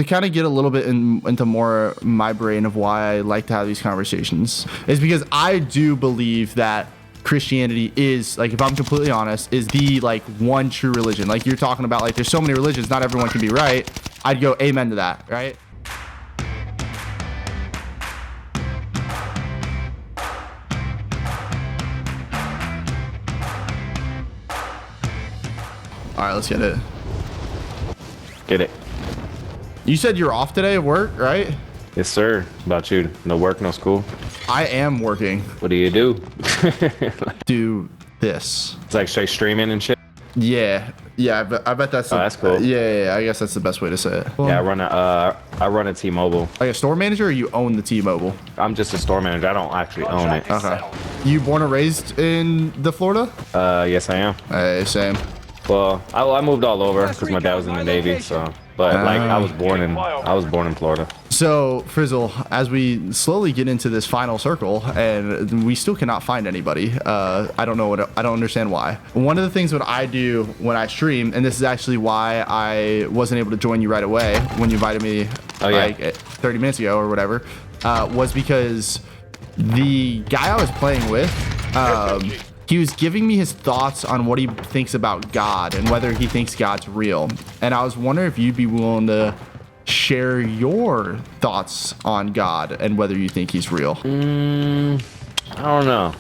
to kind of get a little bit into more my brain of why I like to have these conversations is because I do believe that Christianity is, like, if I'm completely honest, is the like one true religion. Like you're talking about, like there's so many religions, not everyone can be right. I'd go amen to that, right? All right, let's get it. Get it. You said you're off today at work, right? Yes, sir. About you? No work, no school? I am working. What do you do? Do this. It's like straight streaming and shit? Yeah. I bet that's. That's cool. Yeah. I guess that's the best way to say it. Yeah, I run a T-Mobile. Like a store manager, or you own the T-Mobile? I'm just a store manager. I don't actually own it. Okay. You born and raised in the Florida? Yes, I am. Hey, same. Well, I moved all over because my dad was in the Navy, so. But like I was born in Florida. So Frizzle, as we slowly get into this final circle, and we still cannot find anybody. I don't understand why. One of the things that I do when I stream, and this is actually why I wasn't able to join you right away when you invited me, like 30 minutes ago or whatever, was because the guy I was playing with, he was giving me his thoughts on what he thinks about God and whether he thinks God's real. And I was wondering if you'd be willing to share your thoughts on God and whether you think he's real. I don't know.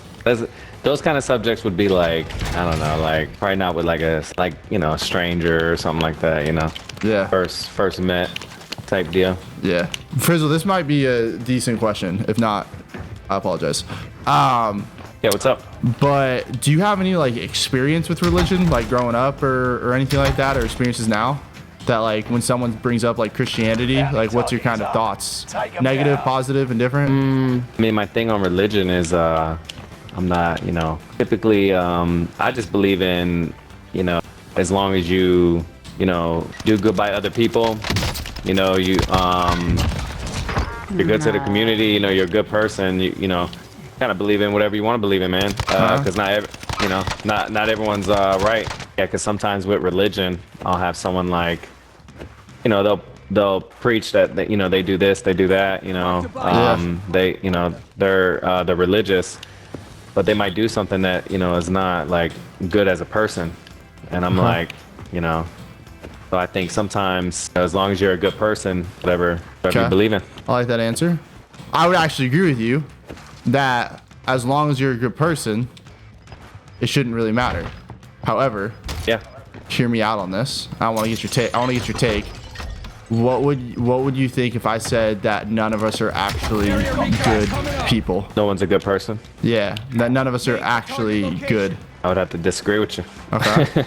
Those kind of subjects would be like, I don't know, like probably not with like a stranger or something like that, you know? Yeah. First met type deal. Yeah. Frizzle, this might be a decent question. If not, I apologize. Yeah, what's up? But do you have any like experience with religion, like growing up or anything like that, or experiences now? That like when someone brings up like Christianity, like what's your kind of thoughts? Negative, positive, indifferent? I mean, my thing on religion is I'm not, typically I just believe in, as long as you do good by other people, you're good to the community, you're a good person, kind of believe in whatever you want to believe in, man. Because not everyone's right. Yeah, because sometimes with religion, I'll have someone like, they'll preach that they do this, they do that, they're religious, but they might do something that is not like good as a person, and I'm like, so I think sometimes as long as you're a good person, whatever you believe in. I like that answer. I would actually agree with you that as long as you're a good person, it shouldn't really matter. However, hear me out on this. I want to get your take. What would you think if I said that none of us are actually good people? No one's a good person? Yeah, that none of us are actually good. I would have to disagree with you. Okay.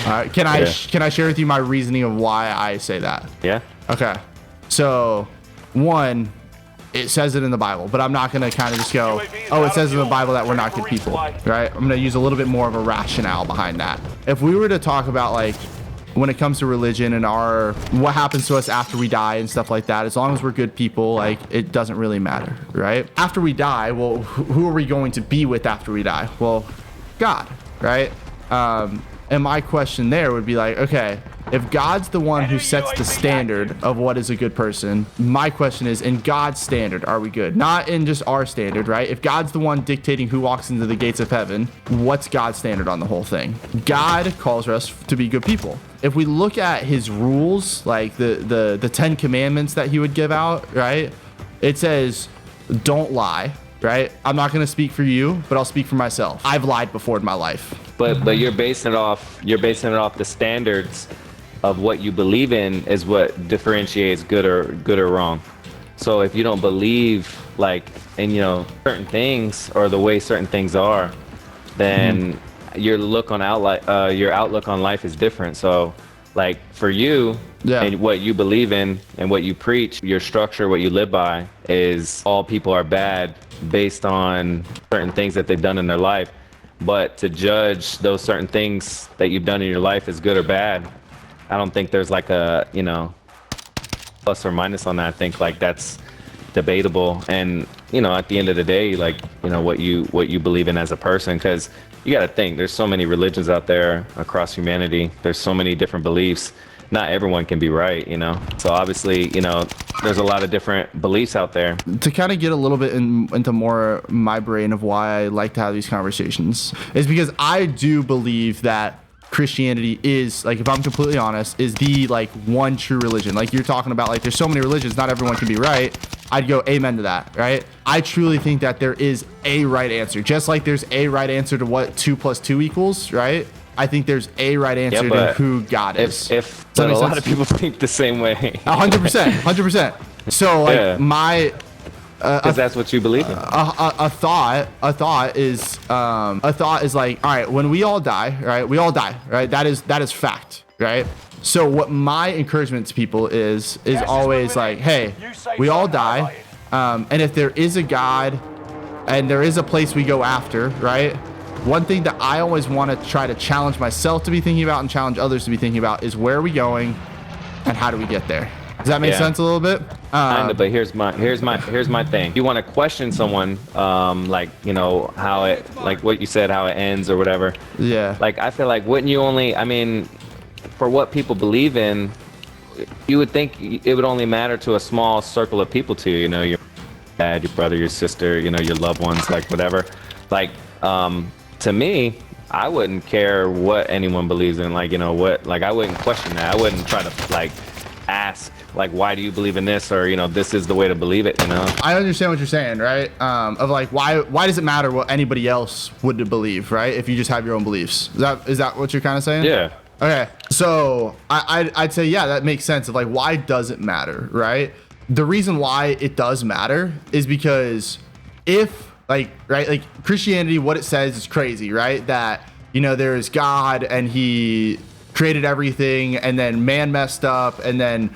All right. Can I share with you my reasoning of why I say that? Yeah. Okay. So, one, it says it in the Bible, but I'm not going to kind of just go, oh, it says in the Bible that we're not good people, right? I'm going to use a little bit more of a rationale behind that. If we were to talk about like when it comes to religion and what happens to us after we die and stuff like that, as long as we're good people, like it doesn't really matter, right? After we die, well, who are we going to be with after we die? Well, God, right? And my question there would be like, okay, if God's the one who sets the standard of what is a good person, my question is, in God's standard, are we good? Not in just our standard, right? If God's the one dictating who walks into the gates of heaven, what's God's standard on the whole thing? God calls us to be good people. If we look at his rules, like the 10 commandments that he would give out, right? It says, don't lie, right? I'm not going to speak for you, but I'll speak for myself. I've lied before in my life. But you're basing it off the standards of what you believe in is what differentiates good or wrong. So if you don't believe like in certain things or the way certain things are, then your outlook on life is different. So like for you and what you believe in and what you preach, your structure, what you live by is all people are bad based on certain things that they've done in their life. But to judge those certain things that you've done in your life as good or bad, I don't think there's like a, plus or minus on that. I think like that's debatable. And, at the end of the day, like, what you believe in as a person, because you got to think there's so many religions out there across humanity. There's so many different beliefs not everyone can be right, you know? So obviously, you know, there's a lot of different beliefs out there. To kind of get a little bit into more my brain of why I like to have these conversations is because I do believe that Christianity is, like, if I'm completely honest, is the like one true religion. Like you're talking about, like there's so many religions, not everyone can be right. I'd go amen to that, right? I truly think that there is a right answer, just like there's a right answer to what 2 + 2 equals, right? I think there's a right answer to who God is. But a lot of people think the same way. 100%. So like my because that's what you believe in. A thought is like, all right, when we all die, right? We all die, right? That is fact, right? So what my encouragement to people is always like, hey, we all die, and if there is a God and there is a place we go after, right? One thing that I always want to try to challenge myself to be thinking about and challenge others to be thinking about is where are we going and how do we get there? Does that make sense a little bit? Kinda, but here's my thing. You want to question someone, like, you know, how it, like what you said, how it ends or whatever. Yeah. Like, I feel like, wouldn't you only, I mean, for what people believe in, you would think it would only matter to a small circle of people to you, you know, your dad, your brother, your sister, you know, your loved ones, like whatever. Like, to me, I wouldn't care what anyone believes in, like, you know, what, like, I wouldn't question that. I wouldn't try to, like, ask, like, why do you believe in this, or, you know, this is the way to believe it, you know? I understand what you're saying, right? Of like, why does it matter what anybody else would believe, right? If you just have your own beliefs. Is that what you're kind of saying? Yeah. Okay, so I'd say, yeah, that makes sense of like, why does it matter, right? The reason why it does matter is because if, like, right, like Christianity, what it says is crazy, right? That, you know, there is God and he created everything, and then man messed up, and then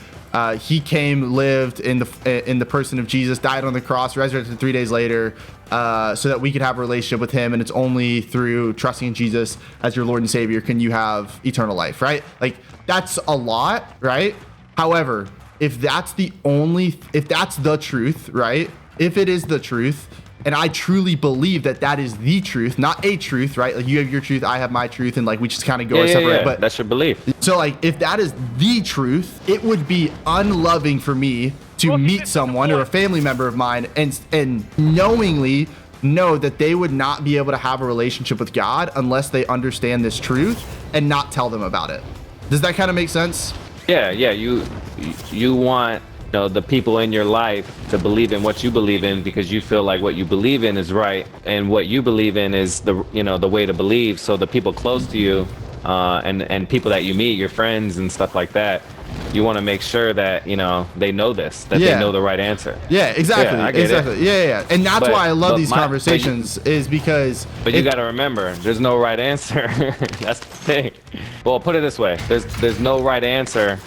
he came, lived in the person of Jesus, died on the cross, resurrected 3 days later, so that we could have a relationship with him. And it's only through trusting in Jesus as your Lord and Savior can you have eternal life, right? Like, that's a lot, right? However, if that's the truth, right? If it is the truth, and I truly believe that is the truth, not a truth, right? Like, you have your truth, I have my truth, and like we just kind of go our separate. But that's your belief. So like, if that is the truth, it would be unloving for me to meet someone or a family member of mine and knowingly know that they would not be able to have a relationship with God unless they understand this truth and not tell them about it. Does that kind of make sense? Yeah. You want, you know, the people in your life to believe in what you believe in because you feel like what you believe in is right, and what you believe in is the, you know, the way to believe. So the people close to you, and people that you meet, your friends and stuff like that, you want to make sure that, you know, they know this, that they know the right answer. Yeah, exactly. Yeah, I get it. Yeah. And that's why I love these conversations, is because. But you got to remember, there's no right answer. That's the thing. Well, put it this way: there's no right answer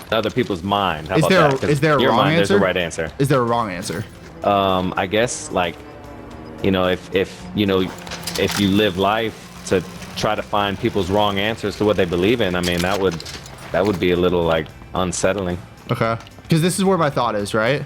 in other people's mind. How about that? Is there a your wrong mind, answer? There's a right answer. Is there a wrong answer? I guess, like, you know, if you know, if you live life to try to find people's wrong answers to what they believe in, I mean, that would be a little, like, unsettling. Okay. Because this is where my thought is, right?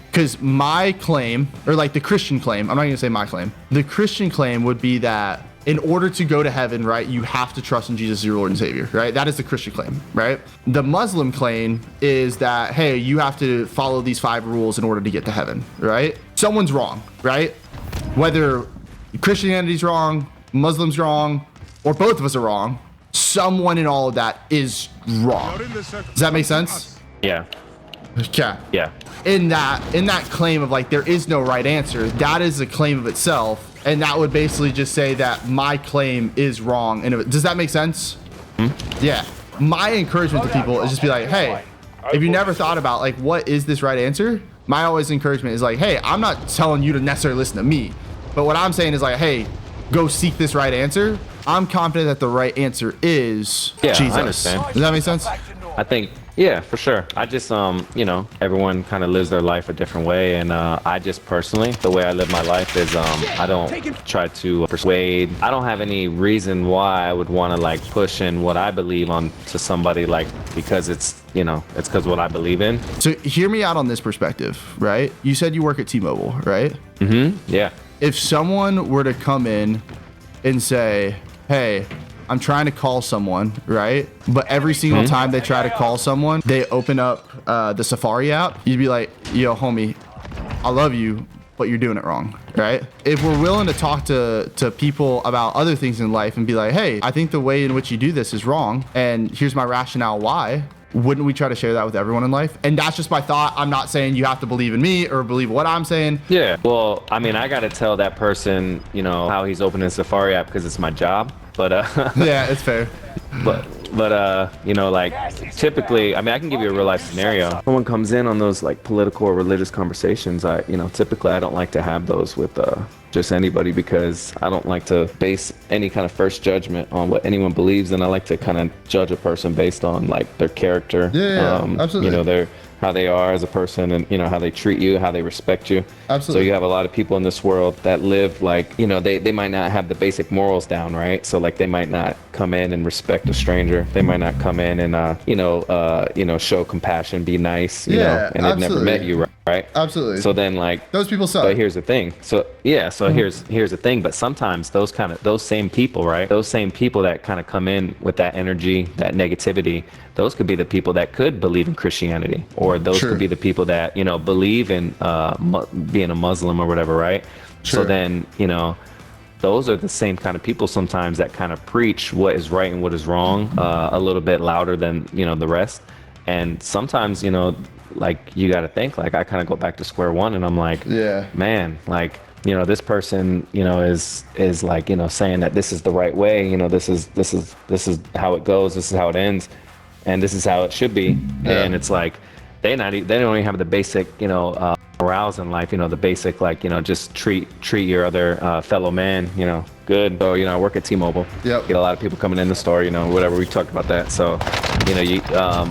Because my claim, or like the Christian claim, I'm not going to say my claim. The Christian claim would be that in order to go to heaven, right, you have to trust in Jesus as your Lord and Savior, right? That is the Christian claim, right? The Muslim claim is that, hey, you have to follow these 5 rules in order to get to heaven, right? Someone's wrong, right? Whether Christianity's wrong, Muslim's wrong, or both of us are wrong, someone in all of that is wrong. Does that make sense? Yeah. Okay. Yeah. In that claim of, like, there is no right answer, that is a claim of itself, and that would basically just say that my claim is wrong. And does that make sense? Yeah. My encouragement to people is just be like, hey, if you never thought about, like, what is this right answer? My always encouragement is like, hey, I'm not telling you to necessarily listen to me, but what I'm saying is like, hey, go seek this right answer. I'm confident that the right answer is Jesus. I understand. Does that make sense? I think, yeah, for sure. I just, you know, everyone kind of lives their life a different way, and I just personally, the way I live my life is, I don't try to persuade. I don't have any reason why I would want to, like, push in what I believe on to somebody, like, because it's, you know, it's because what I believe in. So hear me out on this perspective, right? You said you work at T-Mobile, right? Mm-hmm. Yeah. If someone were to come in and say, hey, I'm trying to call someone, right? But every single time they try to call someone, they open up the Safari app. You'd be like, yo, homie, I love you, but you're doing it wrong, right? If we're willing to talk to people about other things in life and be like, hey, I think the way in which you do this is wrong, and here's my rationale why, wouldn't we try to share that with everyone in life? And that's just my thought. I'm not saying you have to believe in me or believe what I'm saying. Yeah, well, I mean, I got to tell that person, you know, how he's opening a Safari app because it's my job. But yeah, it's fair. But you know, like typically, I mean, I can give you a real life scenario. Someone comes in on those like political or religious conversations. Typically I don't like to have those with just anybody, because I don't like to base any kind of first judgment on what anyone believes, and I like to kind of judge a person based on like their character. Yeah, absolutely. You know, how they are as a person, and you know how they treat you, how they respect you. Absolutely. So you have a lot of people in this world that live like, you know, they might not have the basic morals down, right? So like they might not come in and respect a stranger. They might not come in and show compassion, be nice, you know, and they've never met you, right? Absolutely. So then like those people suck. But here's the thing. So yeah, here's the thing. But sometimes those same people, right? Those same people that kind of come in with that energy, that negativity, those could be the people that could believe in Christianity, or those could be the people that, you know, believe in being a Muslim or whatever, right? So then, you know, those are the same kind of people sometimes that kind of preach what is right and what is wrong a little bit louder than, you know, the rest. And sometimes, you know, like you got to think, like I kind of go back to square one, and I'm like, man, like, you know, this person, you know, is like, you know, saying that this is the right way, you know, this is how it goes, this is how it ends, and this is how it should be. And it's like they don't even have the basic, you know, morals in life, you know, the basic, like, you know, just treat your other fellow man, you know, good. So, you know, I work at T-Mobile. Get a lot of people coming in the store, you know, whatever, we talked about that. So, you know,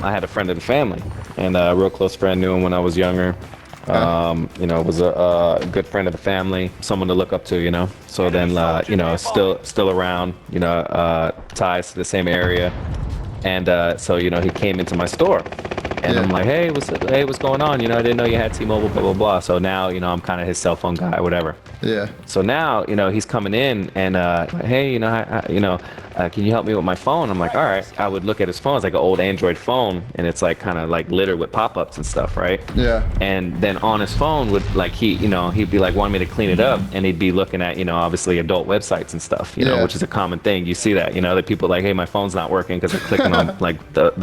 I had a friend of the family, and a real close friend, knew him when I was younger. You know, was a good friend of the family, someone to look up to, you know. So then, you know, still around, you know, ties to the same area. And so, you know, he came into my store, and I'm like, hey, what's going on? You know, I didn't know you had T-Mobile, blah, blah, blah. So now, you know, I'm kind of his cell phone guy, whatever. So now, you know, he's coming in and, hey, you know, can you help me with my phone? I'm like, all right. I would look at his phone. It's like an old Android phone, and it's like kind of like littered with pop-ups and stuff, right? And then on his phone would like, he'd be like wanting me to clean it up, and he'd be looking at, you know, obviously adult websites and stuff, you know, which is a common thing. You see that, you know, that people like, hey, my phone's not working because they're clicking on like the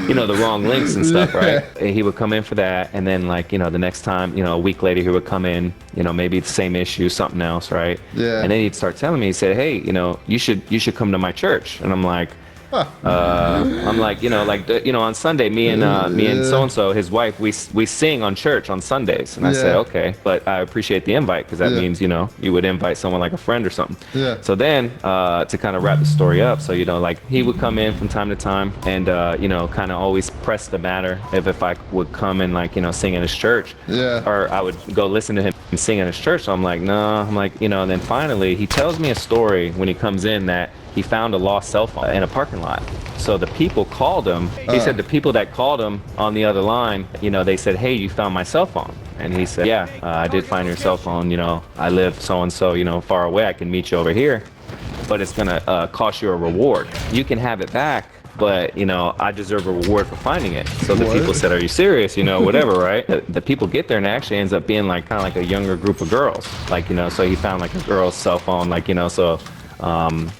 you know, the wrong links and stuff, right? And he would come in for that, and then like, you know, the next time, you know, a week later he would come in, you know, maybe the same issue, something else, right? And then he'd start telling me, he said, hey, you know, you should come to my church. And I'm like, you know, like, you know, on Sunday, me and so-and-so, his wife, we sing on church on Sundays. And I said, okay, but I appreciate the invite, because that means, you know, you would invite someone like a friend or something. So then, to kind of wrap the story up, so, you know, like he would come in from time to time and, you know, kind of always press the matter if I would come and like, you know, sing in his church, or I would go listen to him and sing in his church. So I'm like, no, I'm like, you know, and then finally he tells me a story when he comes in that he found a lost cell phone in a parking lot. So the people called him. He said the people that called him on the other line, you know, they said, hey, you found my cell phone. And he said, yeah, I did find your cell phone. You know, I live so-and-so, you know, far away. I can meet you over here, but it's going to cost you a reward. You can have it back, but, you know, I deserve a reward for finding it. So the people said, are you serious? You know, whatever, right? The people get there, and it actually ends up being like kind of like a younger group of girls. Like, you know, so he found like a girl's cell phone, like, you know, so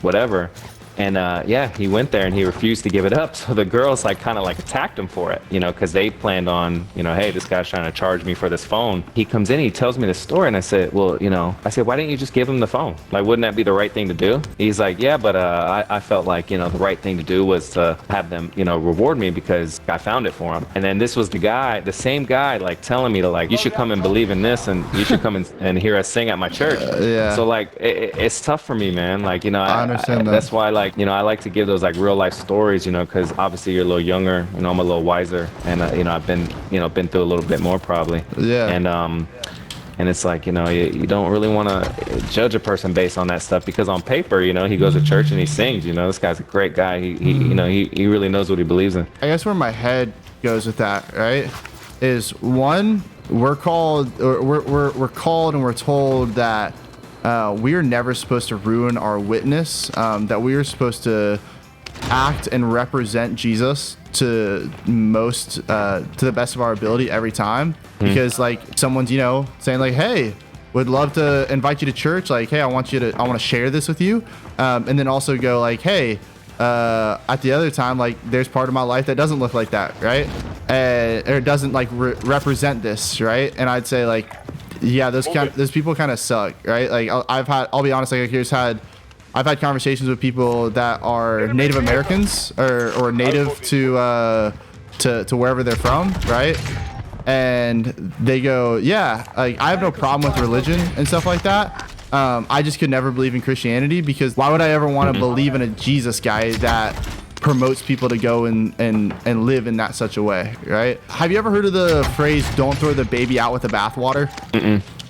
whatever. And yeah, he went there and he refused to give it up. So the girls like kind of like attacked him for it, you know, because they planned on, you know, hey, this guy's trying to charge me for this phone. He comes in, he tells me the story, and I said, well, you know, I said, why didn't you just give him the phone? Like, wouldn't that be the right thing to do? He's like, yeah, but I felt like, you know, the right thing to do was to have them, you know, reward me because I found it for him. And then this was the same guy, like telling me to like, you should come and believe in this, and you should come and hear us sing at my church. So like, it's tough for me, man. Like, you know, I understand that. That's why, like, you know, I like to give those like real life stories, you know, because obviously you're a little younger, you know, I'm a little wiser, and you know, I've been through a little bit more probably. And it's like, you know, you don't really want to judge a person based on that stuff, because on paper, you know, he goes to church and he sings, you know, this guy's a great guy. He you know, he really knows what he believes in. I guess where my head goes with that, right, is one, we're called and we're told that we are never supposed to ruin our witness, that we are supposed to act and represent Jesus to the best of our ability every time. Because like someone's, you know, saying like, hey, would love to invite you to church. Like, hey, I want to share this with you. And then also go like, hey, at the other time, like there's part of my life that doesn't look like that. Right. Or doesn't like represent this. Right. And I'd say like, yeah, those people kind of suck. Right. Like I'll be honest. Like I've had conversations with people that are Native Americans or native to wherever they're from. Right. And they go, yeah, like I have no problem with religion and stuff like that. I just could never believe in Christianity, because why would I ever want to believe in a Jesus guy that promotes people to go and live in that such a way, right? Have you ever heard of the phrase, don't throw the baby out with the bathwater?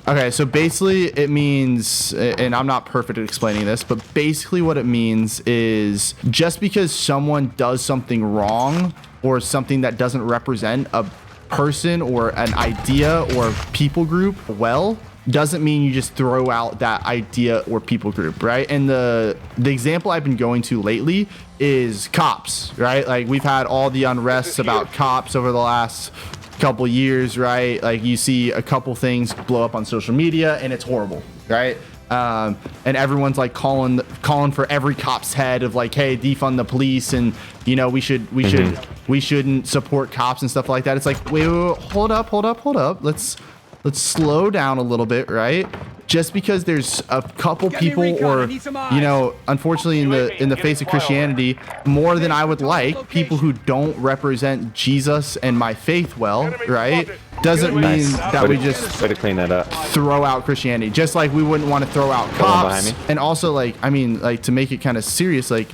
Okay, so basically it means, and I'm not perfect at explaining this, but basically what it means is just because someone does something wrong or something that doesn't represent a person or an idea or people group well, doesn't mean you just throw out that idea or people group, right? And the example I've been going to lately is cops, right? Like we've had all the unrests about cops over the last couple years, right? Like you see a couple things blow up on social media and it's horrible, right? And everyone's like calling for every cop's head of like, hey, defund the police, and you know we shouldn't support cops and stuff like that. It's like, wait, hold up. Let's slow down a little bit, right? Just because there's a couple people, or you know, unfortunately in the face of Christianity, more than I would like, people who don't represent Jesus and my faith well, right? Doesn't mean that we just way to clean that up. Throw out Christianity, just like we wouldn't want to throw out cops. And also, like, I mean, like, to make it kind of serious, like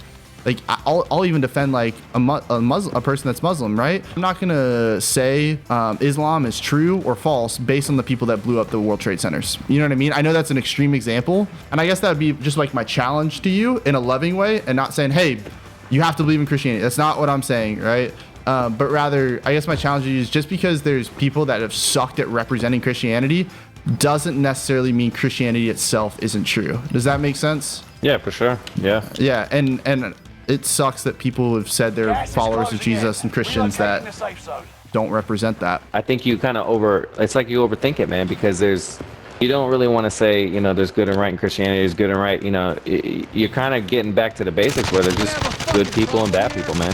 I'll even defend like a person that's Muslim, right? I'm not gonna say Islam is true or false based on the people that blew up the World Trade Centers. You know what I mean? I know that's an extreme example, and I guess that would be just like my challenge to you in a loving way, and not saying, hey, you have to believe in Christianity. That's not what I'm saying, right? But rather, I guess my challenge to you is, just because there's people that have sucked at representing Christianity doesn't necessarily mean Christianity itself isn't true. Does that make sense? Yeah, for sure. Yeah. Yeah, and it sucks that people have said they're followers of Jesus and Christians that don't represent that. I think you kind of it's like you overthink it, man, because you don't really want to say, you know, there's good and right in Christianity, there's good and right, you know, you're kind of getting back to the basics where there's just good people and bad people, man.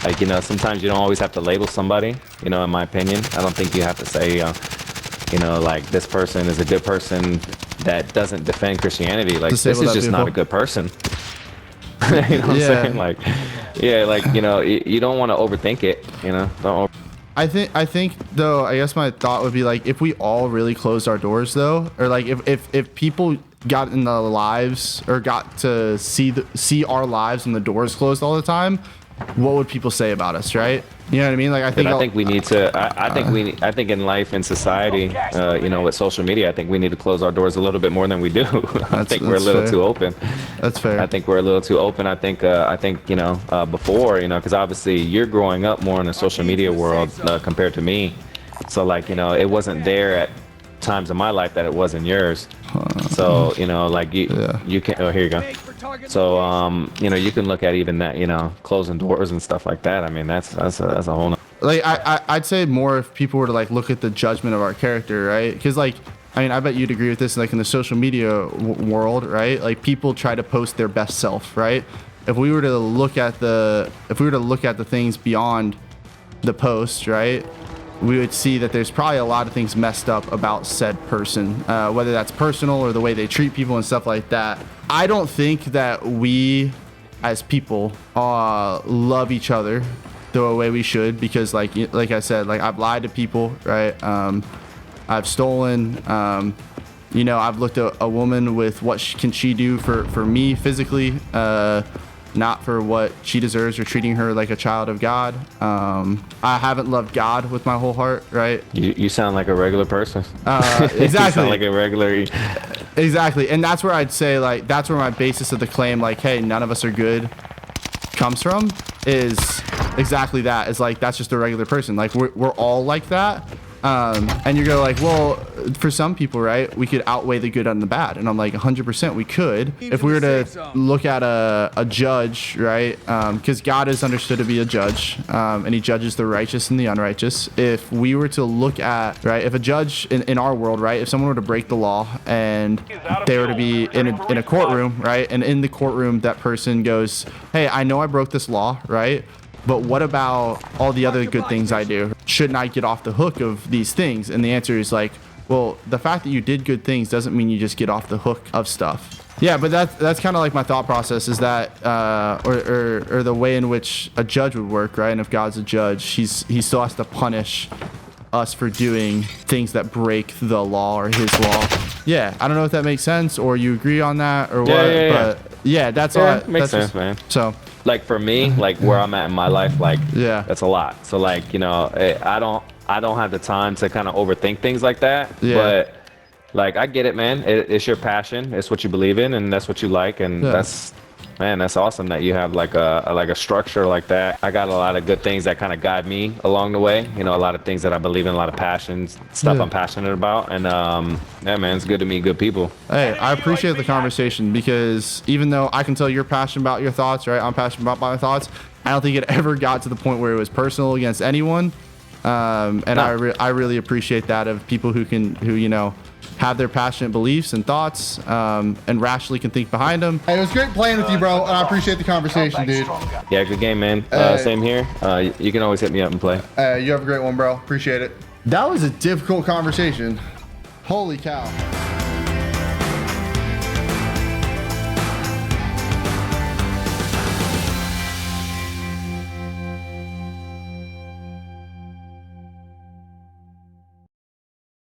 Like, you know, sometimes you don't always have to label somebody, you know, in my opinion. I don't think you have to say, you know, like this person is a good person that doesn't defend Christianity. Like, this is just not a good person. You know what I'm saying? Like, yeah, like, you know, you don't want to overthink it, you know. I think though, I guess my thought would be like, if we all really closed our doors though, or like if people got in the lives or got to see our lives and the doors closed all the time, what would people say about us, right? You know what I mean? Like, I think we need to. I think in life and society, you know, with social media, I think we need to close our doors a little bit more than we do. I think we're a little too open. That's fair. I think we're a little too open. I think you know, before, you know, because obviously you're growing up more in the social media world compared to me. So like, you know, it wasn't there at times in my life that it was in yours. So, you know, like you can. Oh, here you go. So, you know, you can look at even that, you know, closing doors and stuff like that. I mean, that's a whole. Like, I'd say more if people were to like look at the judgment of our character, right? Because like, I mean, I bet you'd agree with this. Like in the social media world, right? Like people try to post their best self, right? If we were to look at the things beyond the post, right, we would see that there's probably a lot of things messed up about said person, whether that's personal or the way they treat people and stuff like that. I don't think that we as people love each other the way we should, because like I said, like I've lied to people, right? I've stolen, you know, I've looked at a woman with what can she do for me physically, not for what she deserves, or treating her like a child of God. I haven't loved God with my whole heart, right? You sound like a regular person. Exactly. You sound like a regular. Exactly. And that's where I'd say, like, that's where my basis of the claim, like, hey, none of us are good, comes from, is exactly that. Is like, that's just a regular person. Like, we're all like that. And you're going like, well, for some people, right, we could outweigh the good and the bad. And I'm like, 100% we could. If we were to look at a judge, right, because God is understood to be a judge, and he judges the righteous and the unrighteous. If we were to look at, right, if a judge in our world, right, if someone were to break the law and they were to be in a courtroom, right, and in the courtroom that person goes, hey, I know I broke this law, right, but what about all the other good things I do? Shouldn't I get off the hook of these things? And the answer is like, well, the fact that you did good things doesn't mean you just get off the hook of stuff. Yeah, but that's kind of like my thought process is that, or the way in which a judge would work, right? And if God's a judge, he still has to punish us for doing things that break the law or his law. Yeah, I don't know if that makes sense or you agree on that or what, but yeah, that's all. Makes sense, man. So. Like for me, like where I'm at in my life, like yeah, that's a lot. So like, you know, I don't have the time to kind of overthink things like that. Yeah. But like I get it, man. It's your passion. It's what you believe in, and that's what you like, and that's awesome that you have like a structure like that. I got a lot of good things that kind of guide me along the way. You know, a lot of things that I believe in, a lot of passions, stuff I'm passionate about, and yeah, man, it's good to meet good people. Hey, I appreciate the conversation because even though I can tell you're passionate about your thoughts, right? I'm passionate about my thoughts. I don't think it ever got to the point where it was personal against anyone. And no. I really appreciate that of people who you know, have their passionate beliefs and thoughts, and rationally can think behind them. Hey, it was great playing with you, bro, and I appreciate the conversation, dude. Yeah, good game, man. Same here. You can always hit me up and play. You have a great one, bro. Appreciate it. That was a difficult conversation. Holy cow.